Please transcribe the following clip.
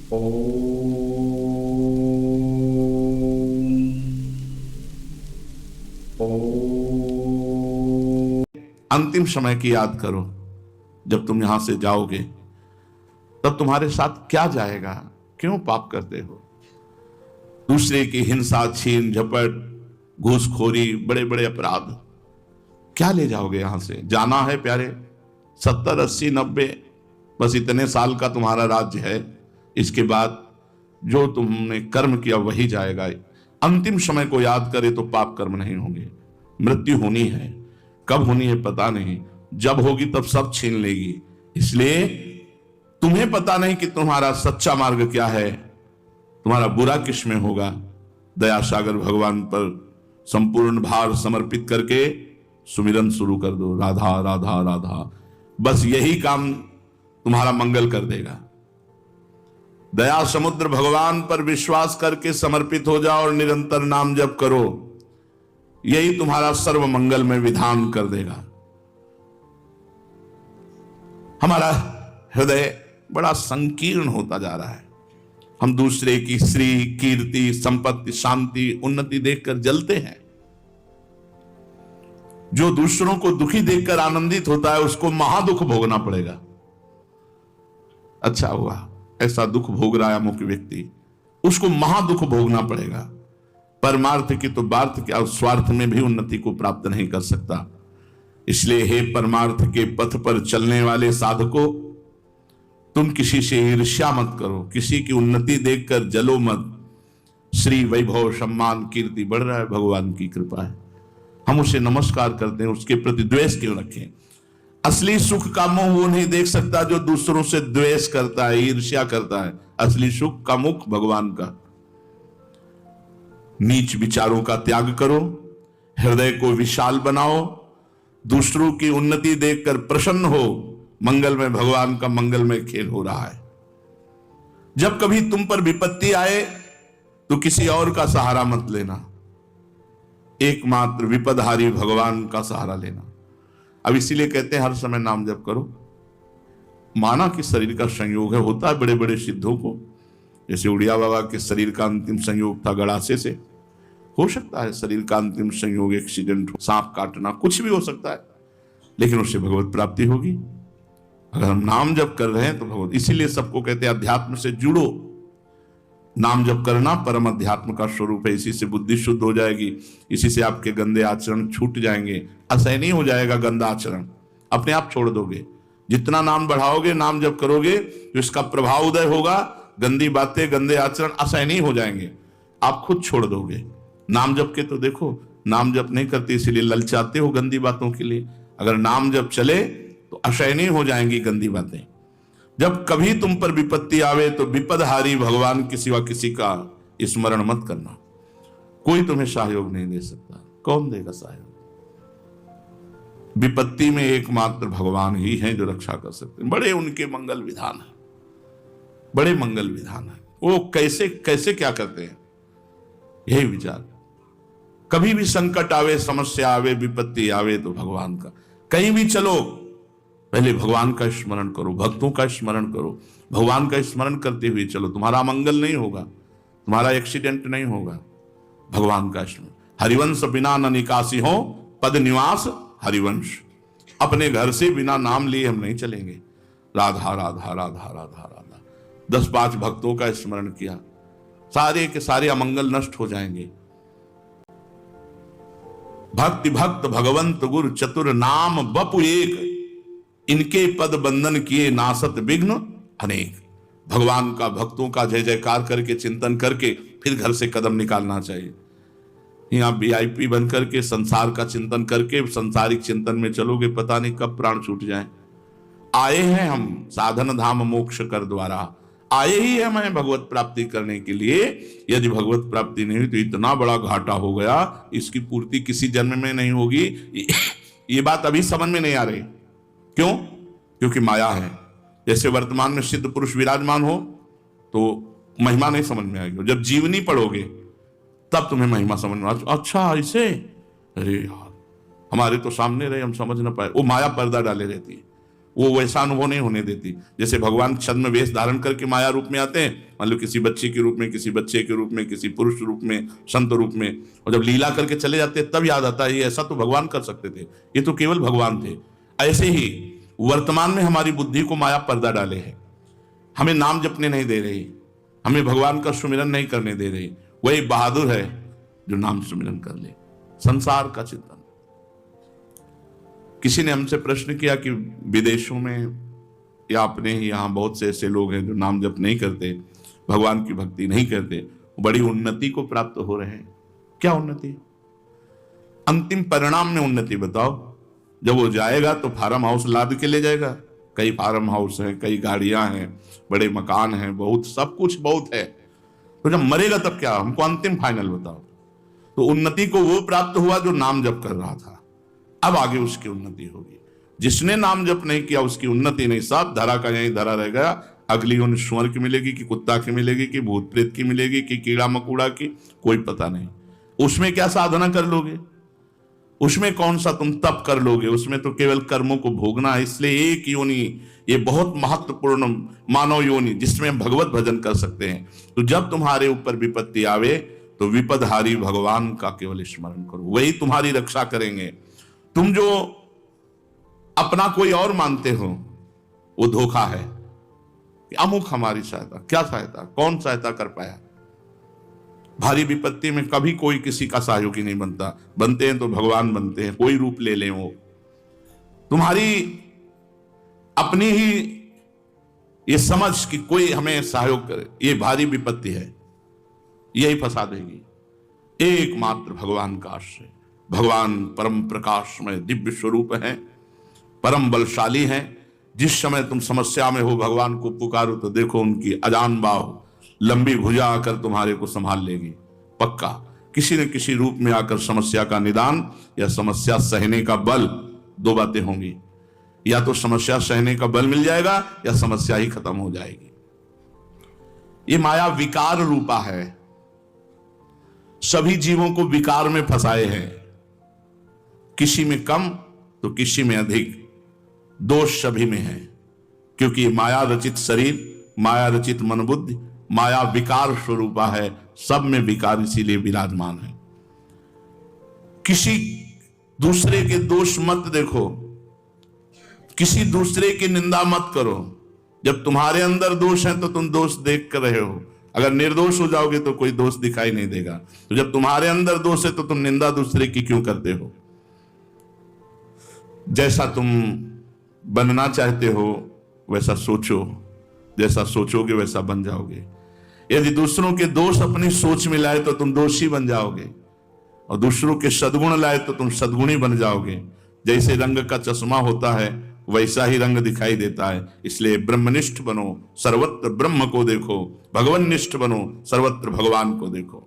अंतिम समय की याद करो। जब तुम यहां से जाओगे तब तुम्हारे साथ क्या जाएगा, क्यों पाप करते हो। दूसरे की हिंसा, छीन झपट, घूसखोरी, बड़े बड़े अपराध, क्या ले जाओगे यहां से। जाना है प्यारे 70, 80, 90, बस इतने साल का तुम्हारा राज्य है। इसके बाद जो तुमने कर्म किया वही जाएगा। अंतिम समय को याद करे तो पाप कर्म नहीं होंगे। मृत्यु होनी है, कब होनी है पता नहीं, जब होगी तब सब छीन लेगी। इसलिए तुम्हें पता नहीं कि तुम्हारा सच्चा मार्ग क्या है, तुम्हारा बुरा किस में होगा। दया सागर भगवान पर संपूर्ण भार समर्पित करके सुमिरन शुरू कर दो, राधा राधा राधा। बस यही काम तुम्हारा मंगल कर देगा। दया समुद्र भगवान पर विश्वास करके समर्पित हो जाओ और निरंतर नाम जप करो, यही तुम्हारा सर्व मंगल में विधान कर देगा। हमारा हृदय बड़ा संकीर्ण होता जा रहा है। हम दूसरे की श्री, कीर्ति, संपत्ति, शांति, उन्नति देखकर जलते हैं। जो दूसरों को दुखी देखकर आनंदित होता है उसको महादुख भोगना पड़ेगा। अच्छा हुआ ऐसा दुख भोग रहा है अमुक व्यक्ति, उसको महादुख भोगना पड़ेगा। परमार्थ की तो बात क्या, स्वार्थ में भी उन्नति को प्राप्त नहीं कर सकता। इसलिए हे परमार्थ के पथ पर चलने वाले साधकों, तुम किसी से ईर्ष्या मत करो, किसी की उन्नति देखकर जलो मत। श्री वैभव, सम्मान, कीर्ति बढ़ रहा है, भगवान की कृपा है। हम उसे नमस्कार करते हैं, उसके प्रति द्वेष क्यों रखें। असली सुख का मोह वो नहीं देख सकता जो दूसरों से द्वेष करता है, ईर्ष्या करता है। असली सुख का मुख भगवान का। नीच विचारों का त्याग करो, हृदय को विशाल बनाओ, दूसरों की उन्नति देखकर प्रसन्न हो। मंगल में भगवान का मंगलमय खेल हो रहा है। जब कभी तुम पर विपत्ति आए तो किसी और का सहारा मत लेना, एकमात्र विपदहारी भगवान का सहारा लेना। अब इसीलिए कहते हैं हर समय नाम जप करो। माना कि शरीर का संयोग है, होता है बड़े बड़े सिद्धों को, जैसे उड़िया बाबा के शरीर का अंतिम संयोग था गड़ासे से। हो सकता है शरीर का अंतिम संयोग एक्सीडेंट हो, सांप काटना, कुछ भी हो सकता है, लेकिन उससे भगवत प्राप्ति होगी अगर हम नाम जप कर रहे हैं तो भगवत। इसीलिए सबको कहते हैं अध्यात्म से जुड़ो। नाम जप करना परम अध्यात्म का स्वरूप है। इसी से बुद्धि शुद्ध हो जाएगी, इसी से आपके गंदे आचरण छूट जाएंगे। असहनीय हो जाएगा गंदा आचरण, अपने आप छोड़ दोगे। जितना नाम बढ़ाओगे, नाम जप करोगे तो इसका प्रभाव उदय होगा। गंदी बातें, गंदे आचरण असहनीय हो जाएंगे, आप खुद छोड़ दोगे। नाम जप के तो देखो, नाम जप नहीं करते इसीलिए ललचाते हो गंदी बातों के लिए। अगर नाम जप चले तो असहनीय हो जाएंगी गंदी बातें। जब कभी तुम पर विपत्ति आवे तो विपदहारी भगवान के सिवा किसी का स्मरण मत करना। कोई तुम्हें सहयोग नहीं दे सकता, कौन देगा सहयोग। विपत्ति में एकमात्र भगवान ही हैं जो रक्षा कर सकते हैं। बड़े उनके मंगल विधान है, बड़े मंगल विधान है। वो कैसे कैसे क्या करते हैं, यही विचार। कभी भी संकट आवे, समस्या आवे, विपत्ति आवे तो भगवान का, कहीं भी चलो पहले भगवान का स्मरण करो, भक्तों का स्मरण करो। भगवान का स्मरण करते हुए चलो, तुम्हारा मंगल नहीं होगा, तुम्हारा एक्सीडेंट नहीं होगा। भगवान का स्मरण। हरिवंश बिना न निकासी हो, पद निवास हरिवंश। अपने घर से बिना नाम लिए हम नहीं चलेंगे। राधा राधा राधा राधा राधा 10-5 भक्तों का स्मरण किया, सारे के सारे अमंगल नष्ट हो जाएंगे। भक्ति भक्त भगवंत गुरु चतुर नाम बपु एक, इनके पद बंधन किए नासत विघ्न अनेक। भगवान का, भक्तों का जय जयकार करके, चिंतन करके फिर घर से कदम निकालना चाहिए। यहाँ VIP बन करके संसार का चिंतन करके संसारिक चिंतन में चलोगे, पता नहीं कब प्राण छूट जाए। आए हैं हम साधन धाम मोक्ष कर द्वारा, आए ही हमें भगवत प्राप्ति करने के लिए। यदि भगवत प्राप्ति नहीं हुई तो इतना बड़ा घाटा हो गया, इसकी पूर्ति किसी जन्म में नहीं होगी। ये बात अभी समझ में नहीं आ रही। क्यों? क्योंकि माया है। जैसे वर्तमान में सिद्ध पुरुष विराजमान हो तो महिमा नहीं समझ में आएगी, जब जीवनी पढ़ोगे तब तुम्हें महिमा समझ में। अच्छा ऐसे, अरे यार हमारे तो सामने रहे, हम समझ ना पाए। वो माया पर्दा डाले रहती है। वो वैसा अनुभव नहीं होने देती। जैसे भगवान छद्म वेश धारण करके माया रूप में आते हैं, मान लो किसी बच्चे के रूप में, किसी बच्चे के रूप में, किसी पुरुष रूप में, संत रूप में, और जब लीला करके चले जाते हैं तब याद आता है ये ऐसा तो भगवान कर सकते थे, ये तो केवल भगवान थे। ऐसे ही वर्तमान में हमारी बुद्धि को माया पर्दा डाले है, हमें नाम जपने नहीं दे रही, हमें भगवान का सुमिरन नहीं करने दे रही। वही बहादुर है जो नाम सुमिरन कर ले, संसार का चिंतन। किसी ने हमसे प्रश्न किया कि विदेशों में या अपने ही यहाँ बहुत से ऐसे लोग हैं जो नाम जप नहीं करते, भगवान की भक्ति नहीं करते, बड़ी उन्नति को प्राप्त हो रहे हैं। क्या उन्नति? अंतिम परिणाम में उन्नति बताओ। जब वो जाएगा तो फार्म हाउस लाद के ले जाएगा, कई फार्म हाउस हैं, कई गाड़ियां हैं, बड़े मकान हैं, बहुत सब कुछ बहुत है। तो जब मरेगा तब क्या? हमको अंतिम फाइनल बताओ। तो उन्नति को वो प्राप्त हुआ जो नाम जप कर रहा था, अब आगे उसकी उन्नति होगी। जिसने नाम जप नहीं किया उसकी उन्नति नहीं, सब धरा का यहीं धरा रह गया। अगली उन सुअर की मिलेगी कि कुत्ता की मिलेगी कि भूत प्रेत की मिलेगी कि कीड़ा मकोड़ा की, कोई पता नहीं। उसमें क्या साधना कर लोगे, उसमें कौन सा तुम तप कर लोगे, उसमें तो केवल कर्मों को भोगना है। इसलिए एक योनि, ये बहुत महत्वपूर्ण मानव योनि, जिसमें हम भगवत भजन कर सकते हैं। तो जब तुम्हारे ऊपर विपत्ति आवे तो विपदहारी भगवान का केवल स्मरण करो, वही तुम्हारी रक्षा करेंगे। तुम जो अपना कोई और मानते हो वो धोखा है कि अमुक हमारी सहायता, क्या सहायता, कौन सहायता कर पाया? भारी विपत्ति में कभी कोई किसी का सहयोगी नहीं बनता, बनते हैं तो भगवान बनते हैं, कोई रूप ले लें वो। तुम्हारी अपनी ही ये समझ कि कोई हमें सहयोग करे, ये भारी विपत्ति है, यही फंसा देगी। एकमात्र भगवान का आश्रय। भगवान परम प्रकाश में दिव्य स्वरूप है, परम बलशाली है। जिस समय तुम समस्या में हो भगवान को पुकारो तो देखो उनकी अजान बाह, लंबी भुजा आकर तुम्हारे को संभाल लेगी। पक्का किसी न किसी रूप में आकर समस्या का निदान या समस्या सहने का बल, दो बातें होंगी। या तो समस्या सहने का बल मिल जाएगा या समस्या ही खत्म हो जाएगी। ये माया विकार रूपा है, सभी जीवों को विकार में फंसाए हैं, किसी में कम तो किसी में अधिक, दोष सभी में है। क्योंकि माया रचित शरीर, माया रचित मन बुद्धि, माया विकार स्वरूपा है, सब में विकार इसीलिए विराजमान है। किसी दूसरे के दोष मत देखो, किसी दूसरे की निंदा मत करो। जब तुम्हारे अंदर दोष है तो तुम दोष देख कर रहे हो, अगर निर्दोष हो जाओगे तो कोई दोष दिखाई नहीं देगा। तो जब तुम्हारे अंदर दोष है तो तुम निंदा दूसरे की क्यों करते हो? जैसा तुम बनना चाहते हो वैसा सोचो, जैसा सोचोगे वैसा बन जाओगे। यदि दूसरों के दोष अपनी सोच में लाए तो तुम दोषी बन जाओगे, और दूसरों के सद्गुण लाए तो तुम सद्गुणी बन जाओगे। जैसे रंग का चश्मा होता है वैसा ही रंग दिखाई देता है। इसलिए ब्रह्मनिष्ठ बनो, सर्वत्र ब्रह्म को देखो, भगवान निष्ठ बनो, सर्वत्र भगवान को देखो।